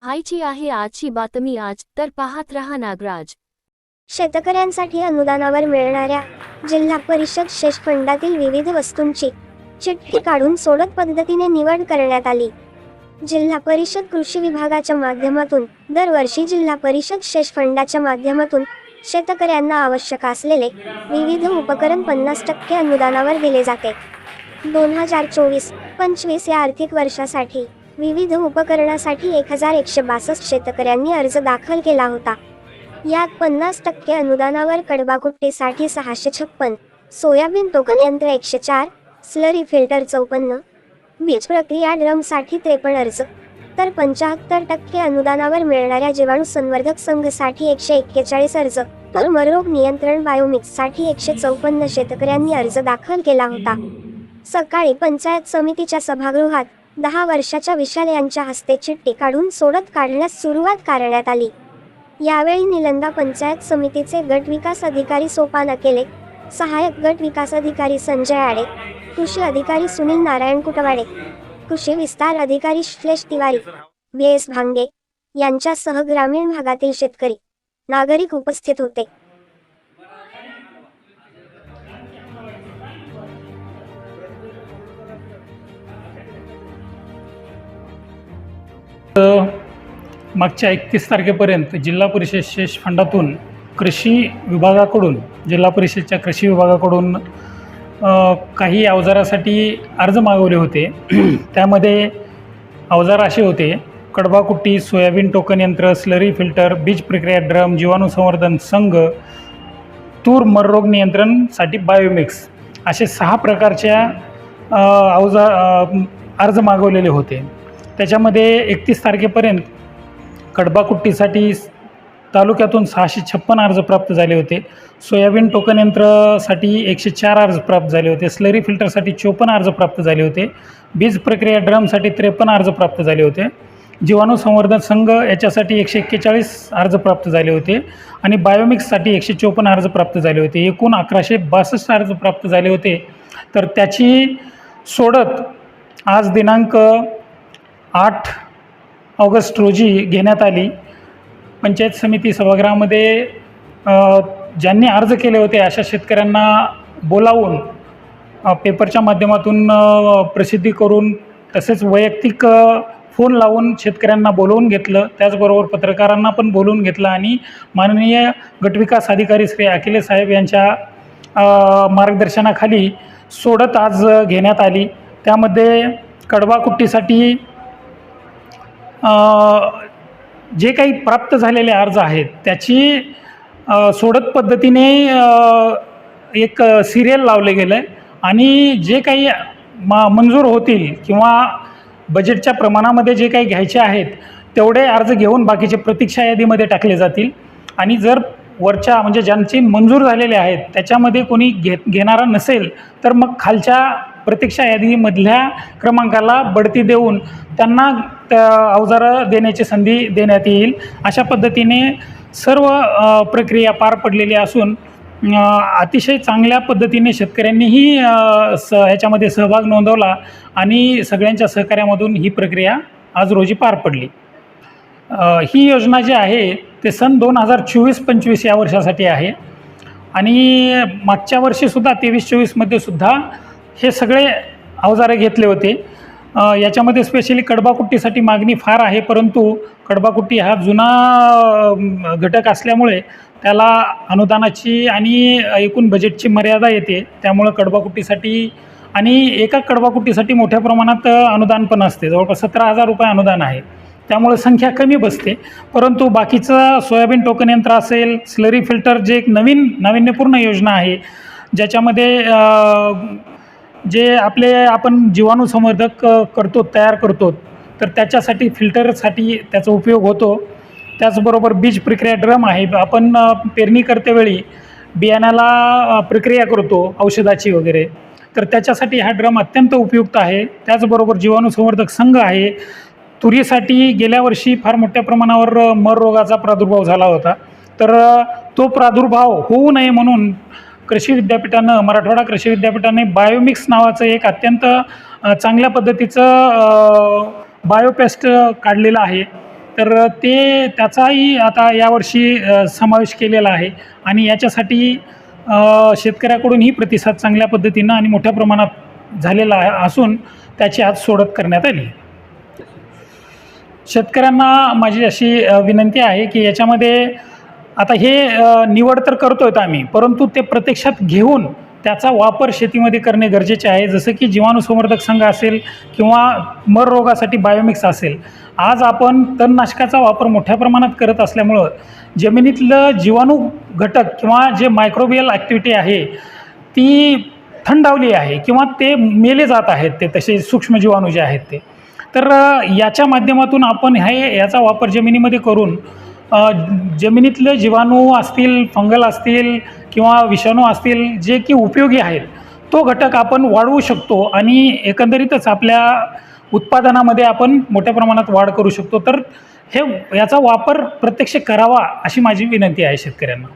पाहायची आहे आजची बातमी आज तर पाहत रहा नागराज। शेतकऱ्यांसाठी अनुदानावर मिळणाऱ्या जिल्हा परिषद शेष फंडातील विविध वस्तूंची चिठ्ठी काढून सोडत पद्धतीने निवड करण्यात आली। जिल्हा परिषद कृषी विभागाच्या माध्यमातून दरवर्षी जिल्हा परिषद शेष फंडाच्या माध्यमातून शेतकऱ्यांना आवश्यक असलेले विविध उपकरण 50% अनुदानावर दिले जाते। 2024-25 या आर्थिक वर्षासाठी विविध उपकरणासाठी 1162 शेतकऱ्यांनी अर्ज दाखल केला होता। यात 50% अनुदानावर कडबाकुट्टीसाठी 656, सोयाबीन टोकन यंत्र 104, स्लरी फिल्टर 54, बीज प्रक्रिया ड्रमसाठी 53 अर्ज, तर 75% अनुदानावर मिळणाऱ्या जीवाणू संवर्धक संघसाठी 141 अर्ज, तर मररोग नियंत्रण बायोमिक्ससाठी 154 शेतकऱ्यांनी अर्ज दाखल केला होता। सकाळी पंचायत समितीच्या सभागृहात 10 वर्षाच्या विशाल यांच्या हस्ते चिठ्ठी काढून सोडत काढण्यास सुरुवात करण्यात आली। यावेळी निलंगा पंचायत समितीचे गट विकास अधिकारी सोपान अकेले, सहाय्यक गट विकास अधिकारी संजय आडे, कृषी अधिकारी सुनील नारायण कुटवाडे, कृषी विस्तार अधिकारी श्लेष तिवारी, व्ही.एस. भांगे यांच्यासह ग्रामीण भागातील शेतकरी, नागरिक उपस्थित होते। मागच्या 31 तारखेपर्यंत जिल्हा परिषद शेष फंडातून कृषी विभागाकडून जिल्हा परिषदच्या कृषी विभागाकडून काही अवजारासाठी अर्ज मागवले होते। त्यामध्ये अवजार असे होते: कडबाकुट्टी, सोयाबीन टोकन यंत्र, स्लरी फिल्टर, बीज प्रक्रिया ड्रम, जीवाणू संवर्धन संघ, तूर मररोग नियंत्रणसाठी बायोमिक्स, असे 6 प्रकारच्या अर्ज मागवलेले होते। त्याच्यामध्ये 31 तारखेपर्यंत कडबाकुट्टीसाठी तालुक्यातून 656 अर्ज प्राप्त झाले होते, सोयाबीन टोकन यंत्रसाठी 104 अर्ज प्राप्त झाले होते, स्लरी फिल्टरसाठी 54 अर्ज प्राप्त झाले होते, बीज प्रक्रिया ड्रमसाठी 53 अर्ज प्राप्त झाले होते, जीवाणू संवर्धन संघ याच्यासाठी 141 अर्ज प्राप्त झाले होते आणि बायोमिक्ससाठी 154 अर्ज प्राप्त झाले होते। एकूण 1162 अर्ज प्राप्त झाले होते। तर त्याची सोडत आज दिनांक 8 ऑगस्ट रोजी घेण्यात आली। पंचायत समिती सभागृहामध्ये ज्यांनी अर्ज केले होते अशा शेतकऱ्यांना बोलावून पेपरच्या माध्यमातून प्रसिद्धी करून, तसेच वैयक्तिक फोन लावून शेतकऱ्यांना बोलवून घेतलं। त्याचबरोबर पत्रकारांना पण बोलवून घेतलं आणि माननीय गटविकास अधिकारी श्री अखिले साहेब यांच्या मार्गदर्शनाखाली सोडत आज घेण्यात आली। त्यामध्ये कडबाकुट्टीसाठी जे काही प्राप्त झालेले अर्ज आहेत त्याची सोडत पद्धतीने एक सिरियल लावले गेलं आहे आणि जे काही मंजूर होतील किंवा बजेटच्या प्रमाणामध्ये जे काही घ्यायचे आहेत तेवढे अर्ज घेऊन बाकीचे प्रतीक्षा यादीमध्ये टाकले जातील आणि जर वरच्या म्हणजे ज्यांची मंजूर झालेले आहेत त्याच्यामध्ये कोणी घेणारा नसेल तर मग खालच्या प्रतीक्षा यादीमधल्या क्रमांकाला बढती देऊन त्यांना अवजारं देण्याची संधी देण्यात येईल। अशा पद्धतीने सर्व प्रक्रिया पार पडलेली असून अतिशय चांगल्या पद्धतीने शेतकऱ्यांनीही ह्याच्यामध्ये सहभाग नोंदवला आणि सगळ्यांच्या सहकार्यामधून ही प्रक्रिया आज रोजी पार पडली। ही योजना जी आहे ते सन 2024-25 या वर्षासाठी आहे आणि मागच्या वर्षीसुद्धा 23-24मध्ये सुद्धा हे सगळे अवजारे घेतले होते। याच्यामध्ये स्पेशली कडबाकुट्टीसाठी मागणी फार आहे, परंतु कडबाकुट्टी हा जुना घटक असल्यामुळे त्याला अनुदानाची आणि एकूण बजेटची मर्यादा येते। त्यामुळं कडबाकुट्टीसाठी आणि एका कडबाकुट्टीसाठी मोठ्या प्रमाणात अनुदान पण असते, जवळपास 17,000 रुपये अनुदान आहे, त्यामुळे संख्या कमी बसते। परंतु बाकीचं सोयाबीन टोकन यंत्र असेल, स्लरी फिल्टर जे एक नाविन्यपूर्ण योजना आहे ज्याच्यामध्ये जे आपण जीवाणू संवर्धक तयार करतो तर त्याच्यासाठी फिल्टरसाठी त्याचा उपयोग होतो। त्याचबरोबर बीज प्रक्रिया ड्रम आहे, आपण पेरणी करतेवेळी बियाण्याला प्रक्रिया करतो औषधाची वगैरे, तर त्याच्यासाठी हा ड्रम अत्यंत उपयुक्त आहे। त्याचबरोबर जीवाणू संवर्धक संघ आहे। तुरीसाठी गेल्या वर्षी फार मोठ्या प्रमाणावर मर रोगाचा प्रादुर्भाव झाला होता, तर तो प्रादुर्भाव होऊ नये म्हणून कृषी विद्यापीठानं मराठवाडा कृषी विद्यापीठाने बायोमिक्स नावाचं एक अत्यंत चांगल्या पद्धतीचं बायोपेस्ट काढलेलं आहे। तर ते त्याचाही आता यावर्षी समावेश केलेला आहे आणि याच्यासाठी शेतकऱ्याकडूनही प्रतिसाद चांगल्या पद्धतीनं आणि मोठ्या प्रमाणात झालेला असून त्याची आज सोडत करण्यात आली. शेतकऱ्यांना माझी अशी विनंती आहे की याच्यामध्ये आता हे निवड तर करतोय आम्ही, परंतु ते प्रत्यक्षात घेऊन त्याचा वापर शेतीमध्ये करणे गरजेचे आहे. जसं की जीवाणूसंवर्धक संघ असेल किंवा मर रोगासाठी बायोमिक्स असेल. आज आपण तणनाशकाचा वापर मोठ्या प्रमाणात करत असल्यामुळं जमिनीतलं जीवाणू घटक किंवा जे मायक्रोबियल ॲक्टिव्हिटी आहे ती थंडावली आहे किंवा ते मेले जात आहेत, ते तसे सूक्ष्म जीवाणू जे आहेत ते. तर याच्या माध्यमातून आपण याचा वापर जमिनीमध्ये करून जमिनीतले जीवाणू असतील, फंगल असतील किंवा विषाणू असतील जे की उपयोगी आहेत तो घटक आपण वाढवू शकतो आणि एकंदरीतच आपल्या उत्पादनामध्ये आपण मोठ्या प्रमाणात वाढ करू शकतो. तर याचा वापर प्रत्यक्ष करावा अशी माझी विनंती आहे शेतकऱ्यांना.